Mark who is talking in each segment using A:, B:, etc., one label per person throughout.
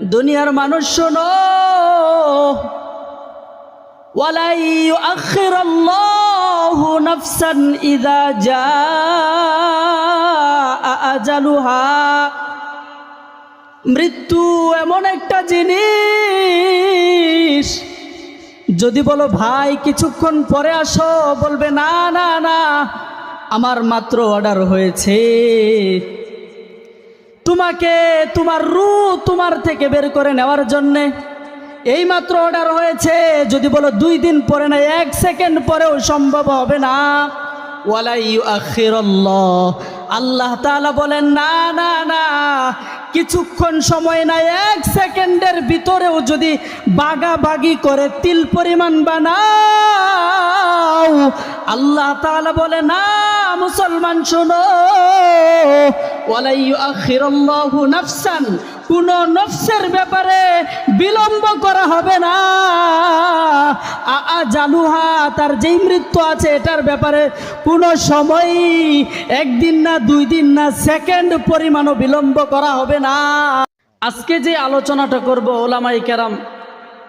A: দুনিয়ার মানুষ শোনো, ওয়ালা ইউআখিরুল্লাহু নাফসান ইযা জাআ আজালুহা। মৃত্যু এমন একটা জিনিস, যদি বলো ভাই কিছুক্ষণ পরে আসো, বলবে না না না, আমার মাত্র অর্ডার হয়েছে, তোমাকে তোমার রূহ তোমার থেকে বের করে নেওয়ার জন্যে এই মাত্র অর্ডার হয়েছে। যদি বলো 2 দিন পরে না, 1 সেকেন্ড পরেও সম্ভব হবে না। ওয়ালা ইউআখিরুল্লাহ, আল্লাহ তাআলা বলেন না না না, কিছুক্ষণ সময় না, 1 সেকেন্ডের ভিতরেও যদি বাগাবাগি করে তিল পরিমাণ বানাও, আল্লাহ তাআলা বলে না মুসলমান শোনো, ওয়ালা ইউআখিরুল্লাহু নাফসান, কোন নফসের ব্যাপারে বিলম্ব করা হবে না। আজালুহা, তার যেই মৃত্যু আছে এটার ব্যাপারে কোনো সময়, 1 দিন না 2 দিন না, সেকেন্ড পরিমাণও বিলম্ব করা হবে না। আজকে যে আলোচনাটা করব, ওলামায়ে কেরাম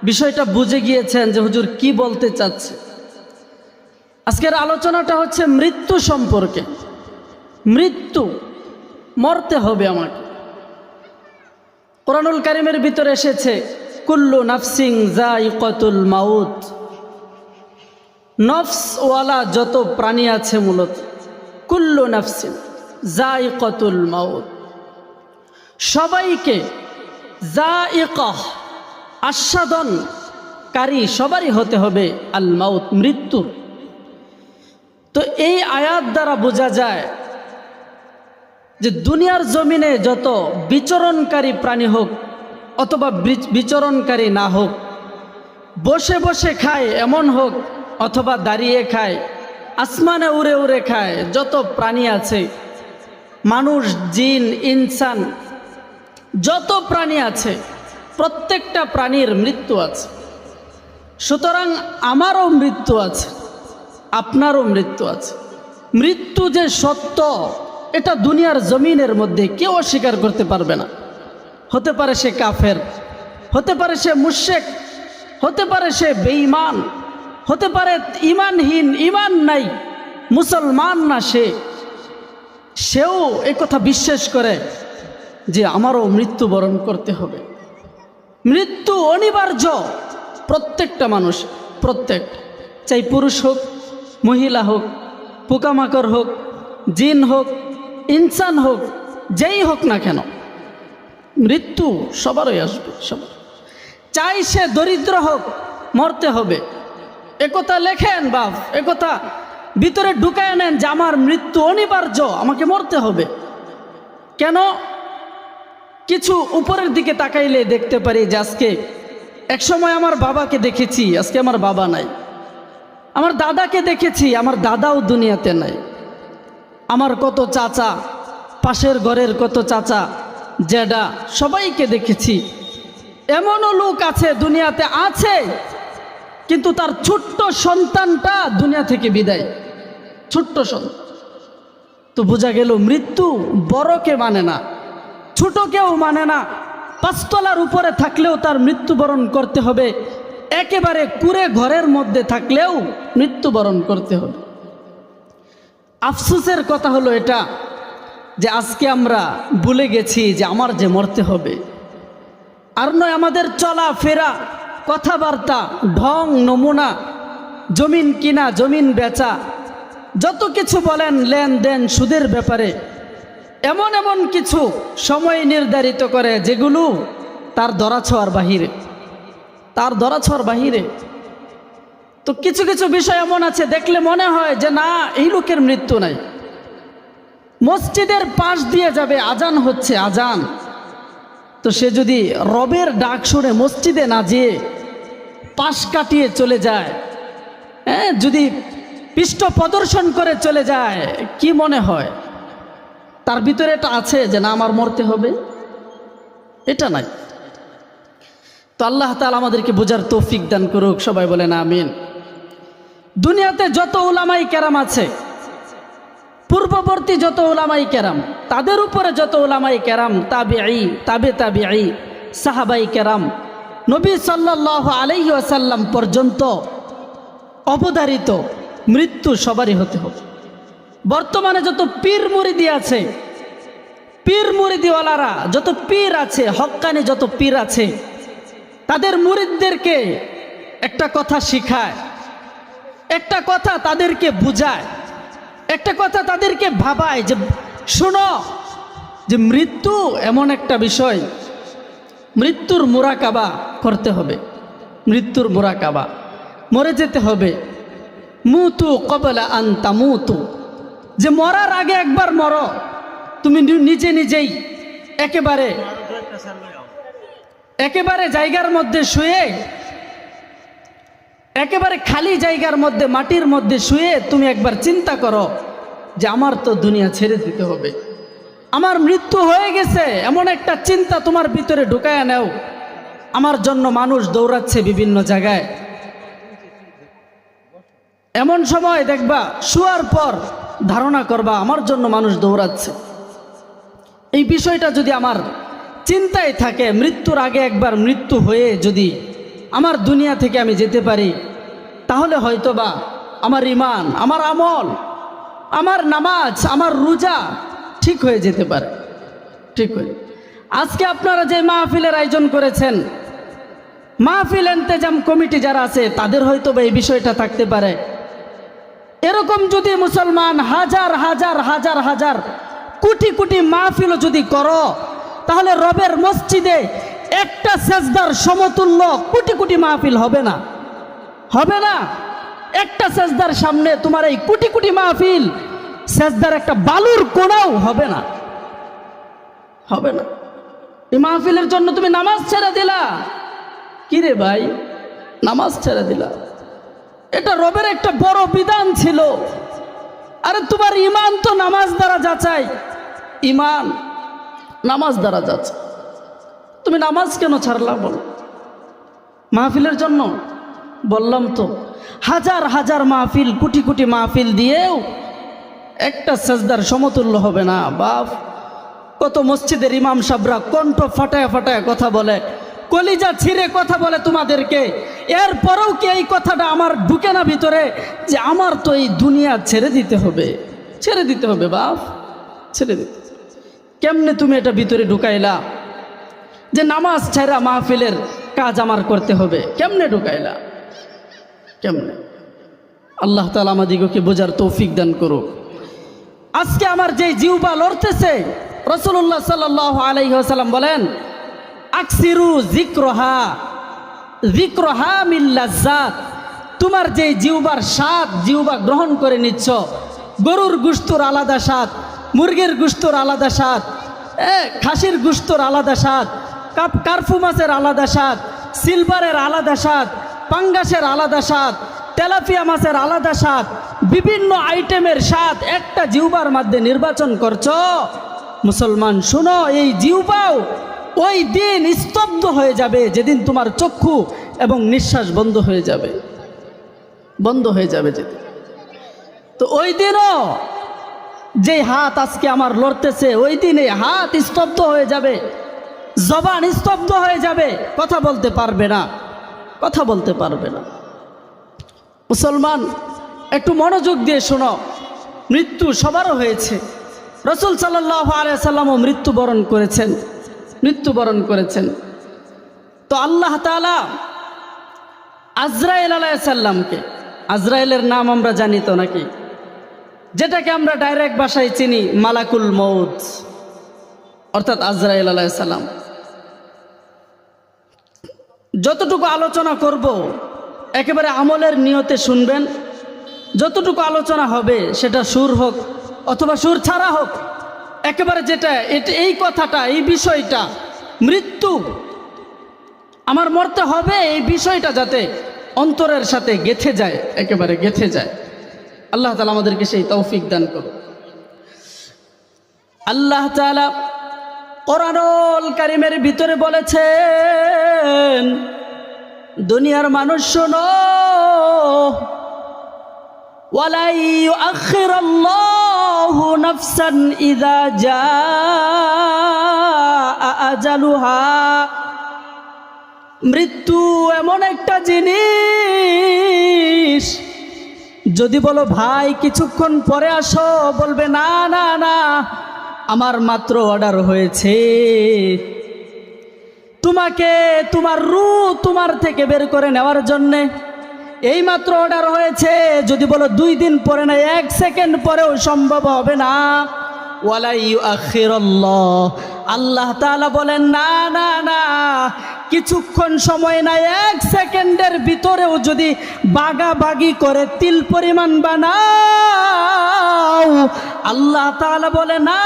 A: বিষয়টা বুঝে গিয়েছেন যে হুজুর কি বলতে চাচ্ছে। আজকের আলোচনাটা হচ্ছে মৃত্যু সম্পর্কে। মৃত্যু, মরতে হবে আমাকে। কোরআনুল কারীমের ভিতরে এসেছে কুল্লু নাফসিন যায়িকাতুল মাউত। নফসওয়ালা যত প্রাণী আছে, মূলত কুল্লু নাফসিন যায়িকাতুল মাউত, সবাইকে যায়িকাহ, আস্বাদনকারী সবারই হতে হবে আল মাউত, মৃত্যু। তো এই আয়াত দ্বারা বোঝা যায় যে দুনিয়ার জমিনে যত বিচরণকারী প্রাণী হোক অথবা বিচরণকারী না হোক, বসে বসে খায় এমন হোক অথবা দাঁড়িয়ে খায়, আসমানে উড়ে উড়ে খায়, যত প্রাণী আছে, মানুষ, জিন, ইনসান, যত প্রাণী আছে, প্রত্যেকটা প্রাণীর মৃত্যু আছে। সুতরাং আমারও মৃত্যু আছে, আপনারও মৃত্যু আছে। মৃত্যু যে সত্য, এটা দুনিয়ার জমিনের মধ্যে কেউ অস্বীকার করতে পারবে না। হতে পারে সে কাফের, হতে পারে সে মুশরিক, হতে পারে সে বেঈমান, হতে পারে ঈমানহীন, ঈমান নাই, মুসলমান না সেও এই কথা বিশ্বাস করে যে আমারও মৃত্যুবরণ করতে হবে। মৃত্যু অনিবার্য প্রত্যেকটা মানুষ, প্রত্যেক, চাই পুরুষ হোক, মহিলা হোক, পোকামাকড় হোক, জিন হোক, ইনসান হোক, যেই হোক না কেন, মৃত্যু সবারই আসবে, সবার। চাই সে দরিদ্র হোক, মরতে হবে। একথা লেখেন বাপ, একথা ভিতরে ঢুকায় নেন যে আমার মৃত্যু অনিবার্য, আমাকে মরতে হবে। কেন? কিছু উপরের দিকে তাকাইলে দেখতে পারি যে আজকে, একসময় আমার বাবাকে দেখেছি, আজকে আমার বাবা নাই। আমার দাদাকে দেখেছি, আমার দাদাও দুনিয়াতে নাই। আমার কত চাচা, পাশের ঘরের কত চাচা, জেডা, সবাইকে দেখেছি। এমনও লোক আছে দুনিয়াতে আছে, কিন্তু তার ছোট্ট সন্তানটা দুনিয়া থেকে বিদায়, ছোট্ট সন্তান। তো বোঝা গেল মৃত্যু বড়কে মানে না, ছোটকেও মানে না। 5 তলার উপরে থাকলেও তার মৃত্যুবরণ করতে হবে, একেবারে কুঁড়ে ঘরের মধ্যে থাকলেও মৃত্যুবরণ করতে হবে। আফসোসের কথা হলো এটা যে আজকে আমরা ভুলে গেছি যে আমার যে মরতে হবে। আর নয় আমাদের চলা ফেরা, কথাবার্তা, ঢং নমুনা, জমিন কিনা, জমিন বেচা, যত কিছু বলেন, লেনদেন, সুদের ব্যাপারে এমন এমন কিছু সময় নির্ধারিত করে যেগুলো তার ধরাছোঁয়ার বাহিরে, তার ধরাছোঁয়ার বাহিরে। তো কিছু কিছু বিষয় এমন আছে দেখলে মনে হয় যে না, এই লোকের মৃত্যু নাই। মসজিদের পাশ দিয়ে যাবে, আজান হচ্ছে, আজান, তো সে যদি রবের ডাক শুনে মসজিদে না যেয়ে পাশ কাটিয়ে চলে যায়, যদি পৃষ্ঠ প্রদর্শন করে চলে যায়, কি মনে হয় তার ভিতরে এটা আছে যে না আমার মরতে হবে? এটা নাই। তো আল্লাহ তাআলা আমাদেরকে বোঝার তৌফিক দান করুক, সবাই বলেন আমিন। দুনিয়াতে যত উলামায়ে কেরাম আছে, পূর্ববর্তী যত উলামায়ে কেরাম, তাদের উপরে যত উলামায়ে কেরাম, তাবিঈ, তাবে তাবিঈ, সাহাবাই কেরাম, নবী সাল্লাল্লাহু আলাইহি ওয়াসাল্লাম পর্যন্ত অবধারিত মৃত্যু সবারই হতে হবে। বর্তমানে যত পীর মুরিদি আছে, পীর মুরিদিওয়ালারা যত পীর আছে, হক্কানি যত পীর আছে, তাদের মুরিদদেরকে একটা কথা শিখায়, একটা কথা তাদেরকে বুঝায়, একটা কথা তাদেরকে ভাবায় যে শোনো, যে মৃত্যু এমন একটা বিষয়, মৃত্যুর মুরাকাবা করতে হবে, মৃত্যুর মুরাকাবা, মরে যেতে হবে। মুতু কবলা আন তামুতু, যে মরার আগে একবার মরো, তুমি নিজে নিজেই একেবারে জায়গার মধ্যে শুয়ে, একেবারে খালি জায়গার মধ্যে, মাটির মধ্যে শুয়ে তুমি একবার চিন্তা করো যে আমার তো দুনিয়া ছেড়ে দিতে হবে, আমার মৃত্যু হয়ে গেছে, এমন একটা চিন্তা তোমার ভিতরে ঢুকায়া নাও। আমার জন্য মানুষ দৌড়াচ্ছে বিভিন্ন জায়গায়, এমন সময় দেখবা শোয়ার পর ধারণা করবা আমার জন্য মানুষ দৌড়াচ্ছে। এই বিষয়টা যদি আমার চিন্তায় থাকে, মৃত্যুর আগে একবার মৃত্যু হয়ে যদি আমার দুনিয়া থেকে আমি যেতে পারি, তাহলে হয়তোবা আমার ঈমান, আমার আমল, আমার নামাজ, আমার রোজা ঠিক হয়ে যেতে পারে, ঠিক হয়ে। আজকে আপনারা যে মাহফিলের আয়োজন করেছেন, মাহফিল ইন্তেজাম কমিটি যারা আছে, তাদের হয়তোবা এই বিষয়টা থাকতে পারে। এরকম যদি মুসলমান হাজার হাজার হাজার হাজার কোটি কোটি মাহফিলও যদি করো, তাহলে রবের মসজিদে একটা সেজদার সমতুল্য কোটি কোটি মাহফিল হবে না, হবে না। একটা সেজদার সামনে তোমার এই কোটি কোটি মাহফিল, সেজদার একটা বালুর কোণাও হবে না, হবে না। এই মাহফিলের জন্য তুমি নামাজ ছেড়ে দিলা, কি রে ভাই, নামাজ ছেড়ে দিলা, এটা রবের একটা বড় বিধান ছিল। আরে তোমার ঈমান তো নামাজ দ্বারা যাচাই, ঈমান নামাজ দ্বারা যাচাই, তুমি নামাজ কেন ছাড়লা বল? মাহফিলের জন্য বললাম তো, হাজার হাজার মাহফিল, কোটি কোটি মাহফিল দিয়েও একটা সেজদার সমতুল্য হবে না বাপ। কত মসজিদের ইমাম সাহেবরা কণ্ঠ ফাটায় ফাটায় কথা বলে, কলিজা ছিঁড়ে কথা বলে তোমাদেরকে, এরপরেও কি এই কথাটা আমার ঢুকে না ভিতরে যে আমার তো এই দুনিয়া ছেড়ে দিতে হবে, ছেড়ে দিতে হবে বাপ, ছেড়ে দিতে। কেমনে তুমি এটা ভিতরে ঢুকাইলা যে নামাজ ছাড়া মাহফিলের কাজ আমার করতে হবে? কেমনে ঢুকাইলা, কেমনে? আল্লাহ তাআলা আমাদিগকে বোঝার তৌফিক দান করুক। আজকে আমার যে জিহ্বা লড়তেছে, রাসূলুল্লাহ সাল্লাল্লাহু আলাইহি ওয়াসাল্লাম বলেন, আকসিরু যিকরহা, যিকরহা মিন লাজ্জাত, তোমার যে জিহ্বার স্বাদ জিহ্বা গ্রহণ করে নিচ্ছ, গরুর গোশতর আলাদা স্বাদ, মুরগির গোশতর আলাদা স্বাদ, খাসির গোশতর আলাদা স্বাদ, কার্ফু মাছের আলাদা স্বাদ, সিলভারের আলাদা স্বাদ, পাঙ্গাসের আলাদা স্বাদ, তেলাপিয়া মাছের আলাদা স্বাদ, বিভিন্ন আইটেমের স্বাদ একটা জিহ্বার মধ্যে নির্বাচন করছো। মুসলমান শুনো, এই জিহ্বাও ওই দিন স্তব্ধ হয়ে যাবে যেদিন তোমার চক্ষু এবং নিঃশ্বাস বন্ধ হয়ে যাবে, বন্ধ হয়ে যাবে যেদিন। তো ওই দিনও যে হাত আজকে আমার লড়তেছে, ওই দিন এই হাত স্তব্ধ হয়ে যাবে, জবান স্তব্ধ হয়ে যাবে, কথা বলতে পারবে না, কথা বলতে পারবে না। মুসলমান একটু মনোযোগ দিয়ে শোনো, মৃত্যু সবারও হয়েছে। রাসূল সাল্লাল্লাহু আলাইহি ওয়াসাল্লামও মৃত্যুবরণ করেছেন, মৃত্যুবরণ করেছেন। তো আল্লাহ তাআলা আজরাইল আলাইহিস সালামকে, আজরাইলের নাম আমরা জানি তো নাকি, যেটাকে আমরা ডাইরেক্ট ভাষায় চিনি মালাকুল মউত, অর্থাৎ আজরাইল আলাইহিস সালাম। যতটুকু আলোচনা করব একেবারে আমলের নিয়তে শুনবেন, যতটুকু আলোচনা হবে সেটা সুর হোক অথবা সুর ছাড়া হোক, একেবারে যেটা এই কথাটা, এই বিষয়টা, মৃত্যু আমার মরতে হবে, এই বিষয়টা যাতে অন্তরের সাথে গেঁথে যায়, একেবারে গেঁথে যায়। আল্লাহ তাআলা আমাদেরকে সেই তৌফিক দান করুন। আল্লাহ তাআলা কোরআনুল কারীমের ভিতরে বলেছেন, দুনিয়ার মানুষ শোনো, ওয়ালা ইউআখিরুল্লাহু নাফসান ইযা জাআ আজালুহা, মৃত্যু এমন একটা জিনিস, যদি বলো ভাই কিছুক্ষণ পরে আসো, বলবে না না না, আমার মাত্র অর্ডার হয়েছে, তোমাকে তোমার রূহ তোমার থেকে বের করে নেওয়ার জন্যে এই মাত্র অর্ডার হয়েছে। যদি বলো 2 দিন পরে না, 1 সেকেন্ড পরেও সম্ভব হবে না। ওয়ালা ইউআখিরুল্লাহ, আল্লাহ তাআলা বলেন না না না, কিছুক্ষণ সময় না, 1 সেকেন্ডের ভিতরেও যদি বাগাবাগি করে তিল পরিমাণ বানাও, আল্লাহ তাআলা বলে না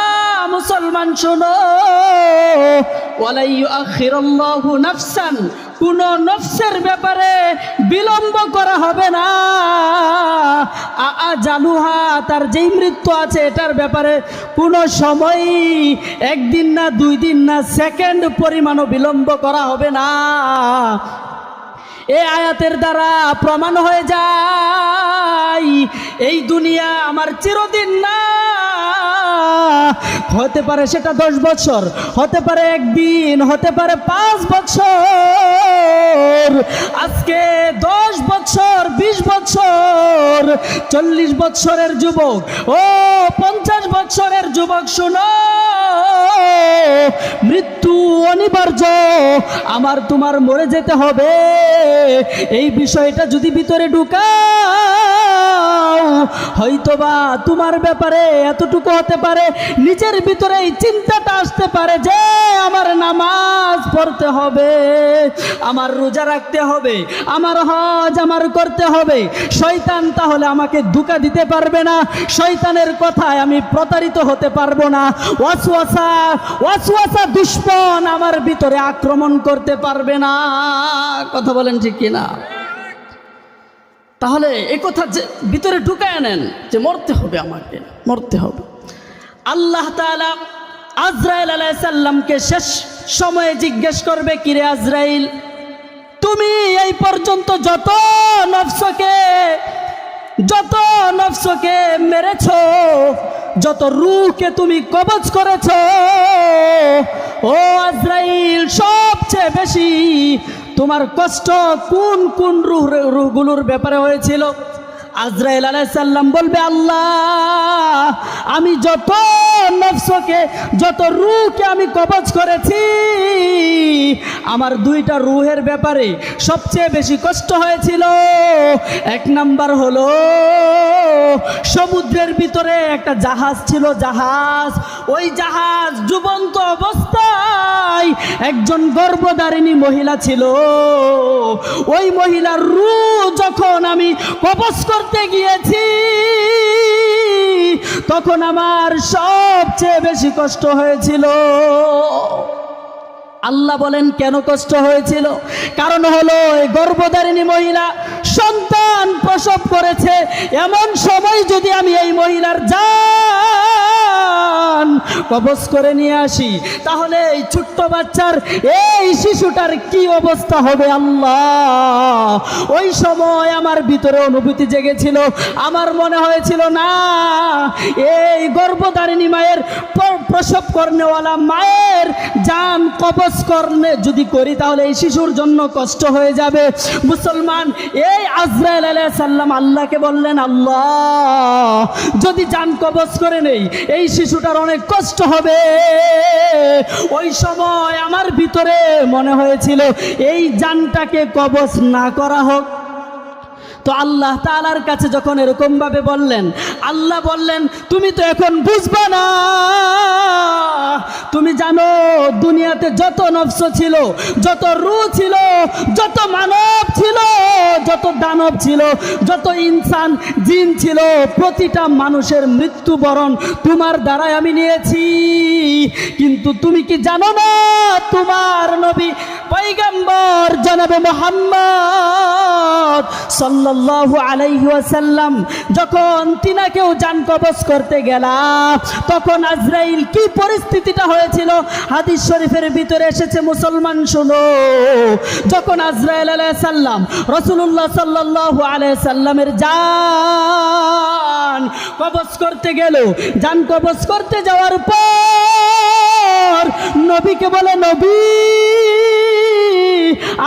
A: মুসলমান শোনো, ওয়ালা ইউআখিরুল্লাহু নাফসান, কোন নফসের ব্যাপারে বিলম্ব করা হবে না। জালুহা, তার যেই মৃত্যু আছে এটার ব্যাপারে কোনো সময়, 1 দিন না 2 দিন না, সেকেন্ড পরিমাণও বিলম্ব করা হবে না। এই আয়াতের দ্বারা প্রমাণ হয়ে যায় এই দুনিয়া আমার চিরদিন না, হতে পারে সেটা 10 বছর, হতে পারে 1 দিন, হতে পারে 5 বছর। আজকে 10 বছর, 20 বছর, 40 বছরের যুবক ও 50 বছরের যুবক, শোনো, মৃত্যু অনিবার্য, আমার তোমার মরে যেতে হবে। এই বিষয়টা যদি ভিতরে ঢুকাও, হয়তোবা তোমার ব্যাপারে এতটুকু হতে পারে, নিজের ভিতরে এই চিন্তাটা আসতে পারে যে আমার নামাজ পড়তে হবে, আমার রোজা রাখতে হবে, আমার হজ আমার করতে হবে। শয়তান তাহলে আমাকে ধোঁকা দিতে পারবে না, শয়তানের কথায় আমি প্রতারিত হতে পারবো না, ওয়াসওয়াসা দুশমন আমার ভিতরে আক্রমণ করতে পারবে না। কথা বলেন ঠিক কিনা? তাহলে এই কথা যে ভিতরে ঢুকায় নেন যে মরতে হবে, আমাকে মরতে হবে। আল্লাহ তাআলা আজরাইল আলাইহিস সালামকে শেষ সময়ে জিজ্ঞেস করবে, কিরে আজরাইল, তুমি এই পর্যন্ত যত নফসকে মেরেছো, যত রূহকে তুমি কবজ করেছো, ও আজরাইল, সবচেয়ে বেশি তোমার কষ্ট কোন কোন রূহগুলোর ব্যাপারে হয়েছিল? আজরাইল আলাইহিস সালাম বলবে, আল্লাহ, আমি যত নফসকে, যত রূহকে আমি কবজ করেছি, আমার 2টা রূহের ব্যাপারে সবচেয়ে বেশি কষ্ট হয়েছিল। 1 নাম্বার হলো সমুদ্রের ভিতরে একটা জাহাজ ছিল, জাহাজ, ওই জাহাজ ডুবন্ত অবস্থায় একজন গর্ভধারিণী মহিলা ছিল, ওই মহিলার রূহ যখন আমি কবজ করতে গিয়েছি, তখন আমার সবচেয়ে বেশি কষ্ট হয়েছিল। আল্লাহ বলেন কেন কষ্ট হয়েছিল? কারণ হলো এই গর্ভধারিণী মহিলা সন্তান প্রসব করেছে, এমন সময় যদি আমি এই মহিলার জান কবজ করে নিয়ে আসি, তাহলে এই ছোট্ট বাচ্চার, এই শিশুটার কি অবস্থা হবে আল্লাহ। ওই সময় আমার ভিতরে অনুভূতি জেগেছিল, আমার মনে হয়েছিল না, এই গর্ভধারিণী মায়ের, প্রসব কর্নেওয়ালা মায়ের জান কবজ করলে যদি করি, তাহলে এই শিশুর জন্য কষ্ট হয়ে যাবে। মুসলমান, এই আজরাইল আলাইহিস সালাম আল্লাহকে বললেন, আল্লাহ, যদি জান কবজ করে নেই, এই শিশুটার অনেক কষ্ট হবে। ওই সময় আমার ভিতরে মনে হয়েছিল এই জানটাকে কবজ না করা হোক। তো আল্লাহ তাআলার কাছে যখন এরকম ভাবে বললেন, আল্লাহ বললেন, তুমি তো এখন বুঝবা না, তুমি জানো দুনিয়াতে যত নফস ছিল, যত রূহ ছিল, যত মানব ছিল, যত দানব ছিল, যত ইনসান জিন ছিল, প্রতিটা মানুষের মৃত্যুবরণ তোমার দ্বারাই আমি নিয়েছি। কিন্তু তুমি কি জানো না, তোমার নবী পয়গম্বর জনাবে মুহাম্মদ সাল্লাল্লাহু আলাইহি ওয়াসাল্লাম যখন তিনাকেও জান কবজ করতে গেলাম, তখন আজরাইল কি পরিস্থিতিটা হয়েছিল হাদিস শরীফের ভিতরে এসেছে। মুসলমান শোনো, যখন আজরাইল আলাইহিস সালাম রাসূলুল্লাহ সাল্লাল্লাহু আলাইহি সাল্লামের জান কবজ করতে গেল, জান কবজ করতে যাওয়ার পর নবীকে বলে, নবী,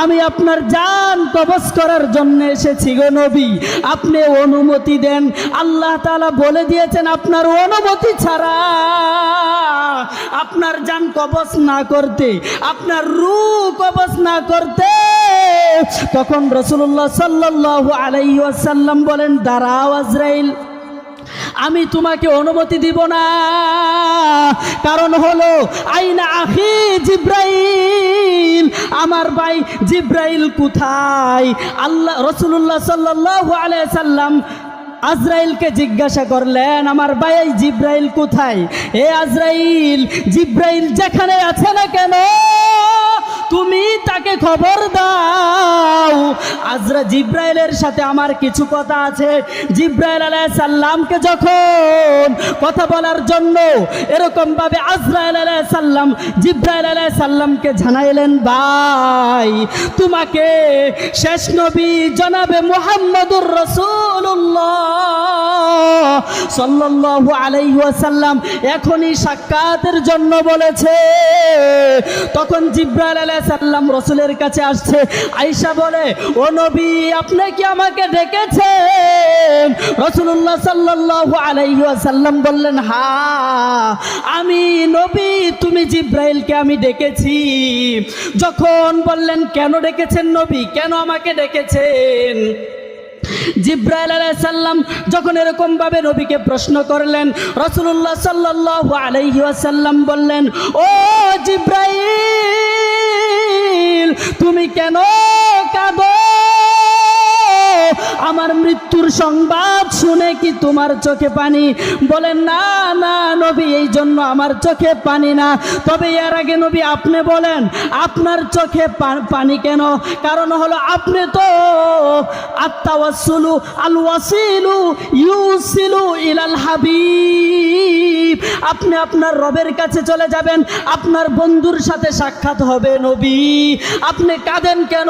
A: আমি আপনার জান কবজ করার জন্য এসেছি গো নবী, আপনি অনুমতি দেন। আল্লাহ তাআলা বলে দিয়েছেন আপনার অনুমতি ছাড়া আপনার জান কবজ না করতে, আপনার রূহ কবজ না করতে। তখন রাসূলুল্লাহ সাল্লাল্লাহু আলাইহি ওয়াসাল্লাম বলেন, দাঁড়াও আজরাইল, আমি তোমাকে অনুমতি দিব না। কারণ হলো আইনা আখি জিব্রাইল, আমার ভাই জিব্রাইল কোথায়? আল্লাহ রাসূলুল্লাহ সাল্লাল্লাহু আলাইহি সাল্লাম আজরাইলকে জিজ্ঞাসা করলেন, আমার ভাই জিব্রাইল কোথায়? এ আজরাইল, জিব্রাইল যেখানে আছে না কেন তুমি তাকে খবর দাও। জিব্রাইলের সাথে আমার কিছু কথা আছে। জিব্রাইল আলাইহিস সালামকে যখন কথা বলার জন্য এরকম ভাবে আজরাইল আলাইহিস সালাম জিব্রাইল আলাইহিস সালামকে জানাইলেন, ভাই তোমাকে শেষ নবী জনাবে মুহাম্মদুর রাসূলুল্লাহ সাল্লাল্লাহু আলাইহি ওয়াসাল্লাম এখনই সাক্ষাতের জন্য বলেছে। তখন জিব্রাইল আলাইহিস সালাম রাসূলের কাছে আসছে, আয়েশা বলে, ও নবী আপনি কি আমাকে ডেকেছেন? রাসূলুল্লাহ সাল্লাল্লাহু আলাইহি ওয়াসাল্লাম বললেন, হ্যাঁ আমি নবী, তুমি জিব্রাইলকে আমি ডেকেছি। যখন বললেন কেন ডেকেছেন নবী, কেন আমাকে ডেকেছেন? জিব্রাইল আলাইহিস সালাম যখন এরকম ভাবে নবীকে প্রশ্ন করলেন, রাসূলুল্লাহ সাল্লাল্লাহু আলাইহি ওয়াসাল্লাম বললেন, ও জিব্রাইল তুমি কেন কাঁদো? আমার মৃত্যুর সংবাদ শুনে কি তোমার চোখে পানি? বলেন, না না নবী, এই জন্য আমার চোখে পানি না। তবে এর আগে নবী আপনি বলেন আপনার চোখে পানি কেন? কারণ হলো আপনি তো আত-তাওয়াসসুলু আল ওয়াসিলু ইউসিলু ইলাল হাবিব, আপনি আপনার রবের কাছে চলে যাবেন, আপনার বন্ধুর সাথে সাক্ষাৎ হবে নবী, আপনি কাঁদেন কেন?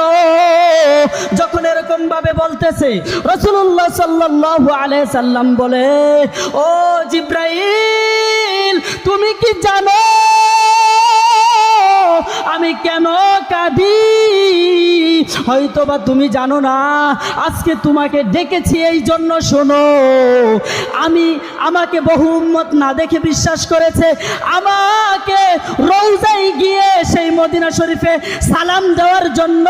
A: যখন এরকম ভাবে বলতেছে রাসূলুল্লাহ সাল্লাল্লাহু আলাইহি সাল্লাম বলে, ও জিব্রাইল তুমি কি জানো আমি কেন কাঁদি? হয়তোবা তুমি জানো না, আজকে তোমাকে ডেকেছি এই জন্য শোনো। আমাকে বহু উম্মত না দেখে বিশ্বাস করেছে, আমাকে রওজায় গিয়ে সেই মদিনা শরীফে সালাম দেওয়ার জন্য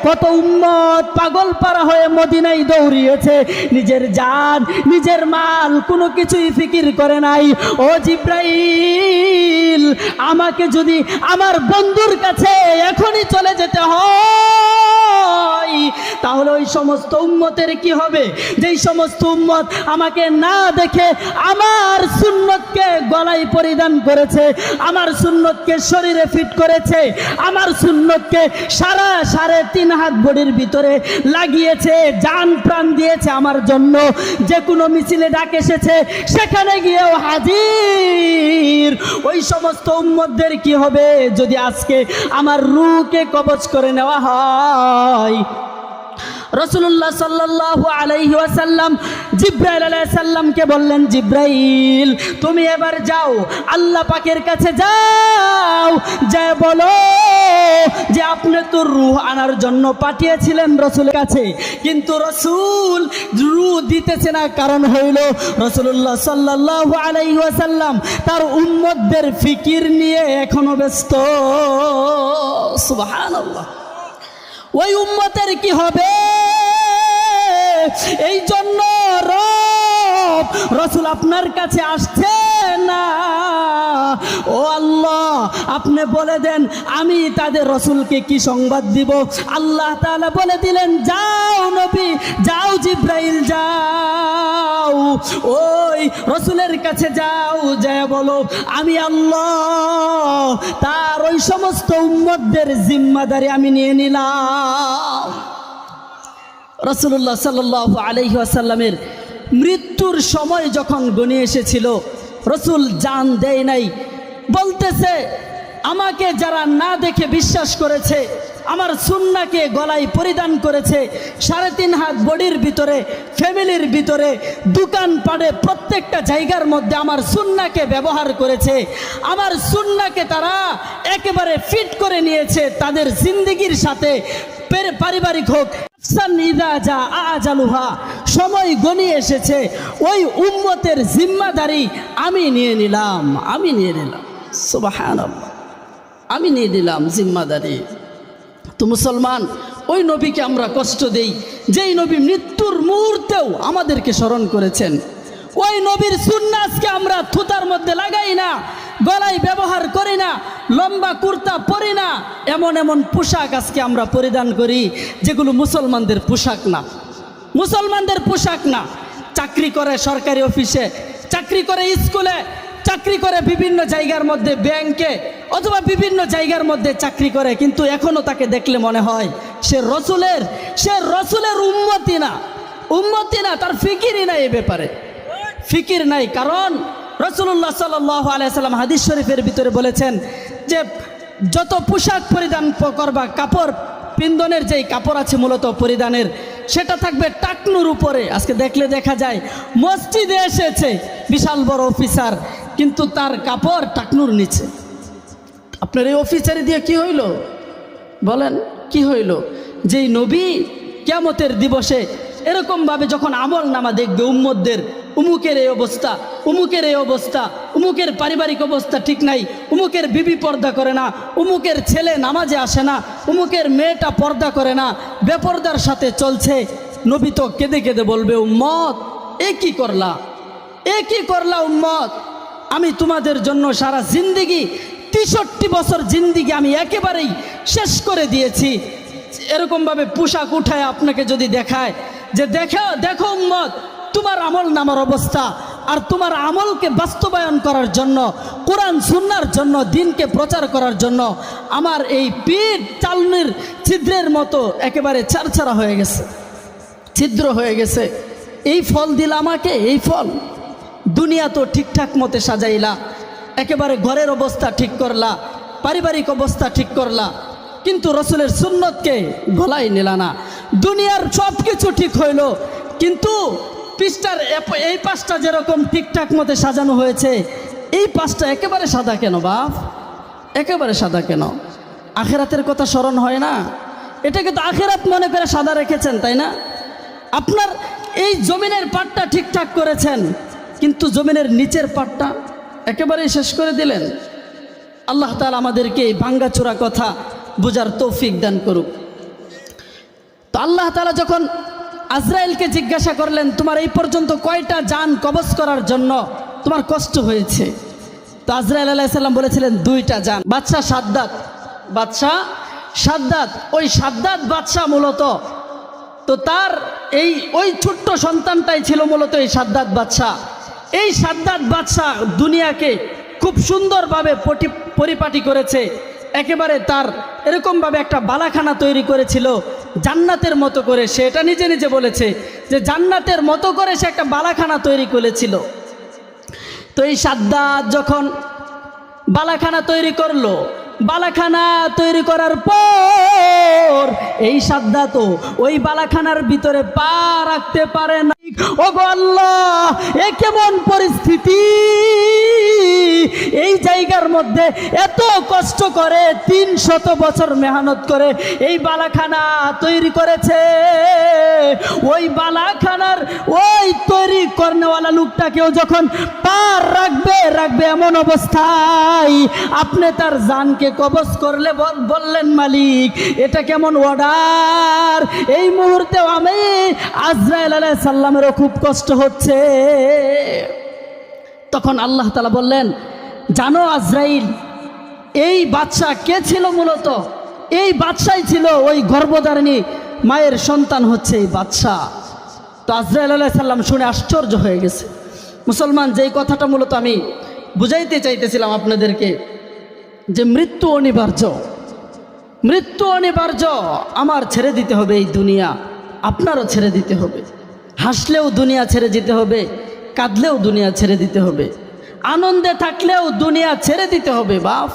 A: কত উম্মত পাগল পারা হয়ে মদিনায় দৌড়িয়েছে, নিজের জান নিজের মাল কোনো কিছুই ফিকির করে নাই। ও জিব্রাইল আমাকে যদি আমার বন্ধুর কাছে এখনই চলে যেতে হয়, তাহলে ওই সমস্ত উম্মতের কি হবে? যেই সমস্ত উম্মত আমাকে না দেখে আমার সুন্নতকে গলায় পরিধান করেছে, আমার সুন্নতকে শরীরে ফিট করেছে, আমার সুন্নতকে সারা 3.5 হাত বডির ভিতরে লাগিয়েছে, জান প্রাণ দিয়েছে আমার জন্য, যে কোনো মিছিলে ডাক এসেছে সেখানে গিয়েও হাজির, ওই সমস্ত উম্মতদের কি হবে যদি আজকে আমার রূহকে কবজ করে নেওয়া হয়? রাসূলুল্লাহ সাল্লাল্লাহু আলাইহি ওয়াসাল্লাম জিব্রাইল আলাইহিস সালামকে বললেন, জিব্রাইল তুমি এবার যাও, আল্লাহ পাকের কাছে যাও, যা বলো যে আপনি তো রূহ আনার জন্য পাঠিয়েছিলেন রাসূলের কাছে, কিন্তু রাসূল রূহ দিতেছে না। কারণ হইল রাসূলুল্লাহ সাল্লাল্লাহু আলাইহি ওয়াসাল্লাম তার উম্মতদের ফিকির নিয়ে এখনো ব্যস্ত। সুবহানাল্লাহ। ওই উম্মতের কি হবে? এই জন্য রাসূল আপনার কাছে আসছে না। ও আল্লাহ আপনি বলে দেন আমি তাদের রাসূলকে কি সংবাদ দিব? আল্লাহ তাআলা বলে দিলেন, যাও নবী যাও, জিব্রাইল যাও, ওই রাসূলের কাছে যাও, যা বলো আমি আল্লাহ তার ওই সমস্ত উম্মতদের জিম্মাদারি আমি নিয়ে নিলাম। রাসূলুল্লাহ সাল্লাল্লাহু আলাইহি ওয়াসাল্লামের মৃত্যুর সময় যখন ঘনিয়ে এসেছিল, রাসূল জান দেয় নাই, বলতেছে আমাকে যারা না দেখে বিশ্বাস করেছে, আমার সুন্নাহকে গলায় পরিধান করেছে, 3.5 হাত বডির ভিতরে, ফ্যামিলির ভিতরে, দোকানপাটে, প্রত্যেকটা জায়গার মধ্যে আমার সুন্নাহকে ব্যবহার করেছে, আমার সুন্নাহকে তারা একেবারে ফিট করে নিয়েছে তাদের জিন্দেগির সাথে, পারিবারিক হোক, সময় গনিয়ে এসেছে, ওই উম্মতের জিম্মাদারি আমি নিয়ে নিলাম। সুবহানাল্লাহ, আমি নিয়ে নিলাম জিম্মাদারি। তো মুসলমান, ওই নবীকে আমরা কষ্ট দেই যেই নবী মৃত্যুর মুহূর্তেও আমাদেরকে স্মরণ করেছেন। ওই নবীর সুন্নাহ আজকে আমরা থুতার মধ্যে লাগাই না, গলায় ব্যবহার করি না, লম্বা কুর্তা পরি না, এমন এমন পোশাক আজকে আমরা পরিধান করি যেগুলো মুসলমানদের পোশাক না, মুসলমানদের পোশাক না। চাকরি করে সরকারি অফিসে, চাকরি করে স্কুলে, চাকরি করে বিভিন্ন জায়গার মধ্যে, ব্যাংকে অথবা বিভিন্ন জায়গার মধ্যে চাকরি করে, কিন্তু এখনো তাকে দেখলে মনে হয় সে রসুলের উম্মতি না, তার ফিকিরই নাই, এ ব্যাপারে ফিকির নাই। কারণ রাসূলুল্লাহ সাল্লাল্লাহু আলাইহি সাল্লাম হাদিস শরীফের ভিতরে বলেছেন যে যত পোশাক পরিধান করবা, কাপড় পিন্দনের যেই কাপড় আছে মূলত পরিধানের, সেটা থাকবে টাকনুর উপরে। আজকে দেখলে দেখা যায় মসজিদে এসেছে বিশাল বড় অফিসার, কিন্তু তার কাপড় টাকনুর নিচে। আপনার এই অফিসারে দিয়ে কি হইল বলেন, কি হইল? যেই নবী কিয়ামতের দিবসে এরকমভাবে যখন আমল নামা দেখবে উম্মতদের, উমুকের এই অবস্থা, উমুকের এই অবস্থা, উমুকের পারিবারিক অবস্থা ঠিক নাই, উমুকের বিবি পর্দা করে না, উমুকের ছেলে নামাজে আসে না, উমুকের মেয়েটা পর্দা করে না, বেপর্দার সাথে চলছে, নবী তো কেঁদে কেঁদে বলবে, উম্মত এ কি করলা উম্মত, আমি তোমাদের জন্য সারা জিন্দিগি 63 বছর জিন্দিগি আমি একেবারেই শেষ করে দিয়েছি। এরকমভাবে পোশাক উঠায় আপনাকে যদি দেখায় যে দেখো উম্মত, তোমার আমল নামার অবস্থা, আর তোমার আমলকে বাস্তবায়ন করার জন্য, কোরআন সুন্নাহর জন্য, দিনকে প্রচার করার জন্য আমার এই পিঠ চালনির ছিদ্রের মতো একেবারে ছারছাড়া হয়ে গেছে, ছিদ্র হয়ে গেছে। এই ফল দিল আমাকে, এই ফল। দুনিয়া তো ঠিকঠাক মতে সাজাইলা, একেবারে ঘরের অবস্থা ঠিক করলা, পারিবারিক অবস্থা ঠিক করলা, কিন্তু রসুলের সুন্নতকে গলায় নিলা না। দুনিয়ার সব কিছু ঠিক হইল, কিন্তু পৃষ্ঠার এই পাশটা যেরকম ঠিকঠাক মতে সাজানো হয়েছে, এই পাশটা একেবারে সাদা কেন বাপ, একেবারে সাদা কেন? আখেরাতের কথা স্মরণ হয় না? এটাকে তো আখেরাত মনে করে সাদা রেখেছেন, তাই না? আপনার এই জমিনের পাটটা ঠিকঠাক করেছেন, কিন্তু জমিনের নিচের পাটটা একেবারেই শেষ করে দিলেন। আল্লাহ তাআলা আমাদেরকে এই ভাঙ্গাচোরা কথা বোঝার তৌফিক দান করুক। তো আল্লাহ তাআলা যখন আজরাইলকে জিজ্ঞাসা করলেন, তোমার এই পর্যন্ত কয়টা জান কবজ করার জন্য তোমার কষ্ট হয়েছে? তো আজরাইল আলাইহিস সালাম বলেছিলেন 2টা জান। বাদশাহ সাদ্দাত, ওই সাদ্দাত বাদশাহ মূলত, তো তার ওই ছোট্ট সন্তানটাই ছিল মূলত এই সাদ্দাত বাদশাহ। এই সাদ্দাত বাদশাহ দুনিয়াকে খুব সুন্দরভাবে পরিপাটি করেছে, একেবারে তার এরকমভাবে একটা বালাখানা তৈরি করেছিল জান্নাতের মতো করে। সে এটা নিজে নিজে বলেছে যে জান্নাতের মতো করে সে একটা বালাখানা তৈরি করেছিল। তো এই সাদ্দাত যখন বালাখানা তৈরি করলো, বালাখানা তৈরি করার পর এই সাদ্দাত ওই বালাখানার ভিতরে পা রাখতে পারে না। ওগো আল্লাহ, এ কেমন পরিস্থিতি! এই জায়গার মধ্যে এত কষ্ট করে 300 বছর মেহনত করে এই বালাখানা তৈরি করেছে। ওই বালাখানার ওই তৈরি করনেওয়ালা লোকটাকেও যখন পার রাখবে এমন অবস্থায় আপনি তার জানকে কবজ করলে বললেন, মালিক এটা কেমন অর্ডার! এই মুহূর্তে আমি আজরাইল আলাইহিস সালামেরও খুব কষ্ট হচ্ছে। তখন আল্লাহ তাআলা বললেন, জানো আজরাইল, এই বাদশা কে ছিল? মূলত এই বাদশাই ছিল ওই গর্ভধারিণী মায়ের সন্তান হচ্ছে এই বাদশা। তো আজরাইল আলাইহিস সালাম শুনে আশ্চর্য হয়ে গেছে। মুসলমান, যেই কথাটা মূলত আমি বুঝাইতে চাইতেছিলাম আপনাদেরকে, যে মৃত্যু অনিবার্য, আমার ছেড়ে দিতে হবে এই দুনিয়া, আপনারও ছেড়ে দিতে হবে। হাসলেও দুনিয়া ছেড়ে দিতে হবে, কাঁদলেও দুনিয়া ছেড়ে দিতে হবে, আনন্দে থাকলেও দুনিয়া ছেড়ে দিতে হবে বাপ।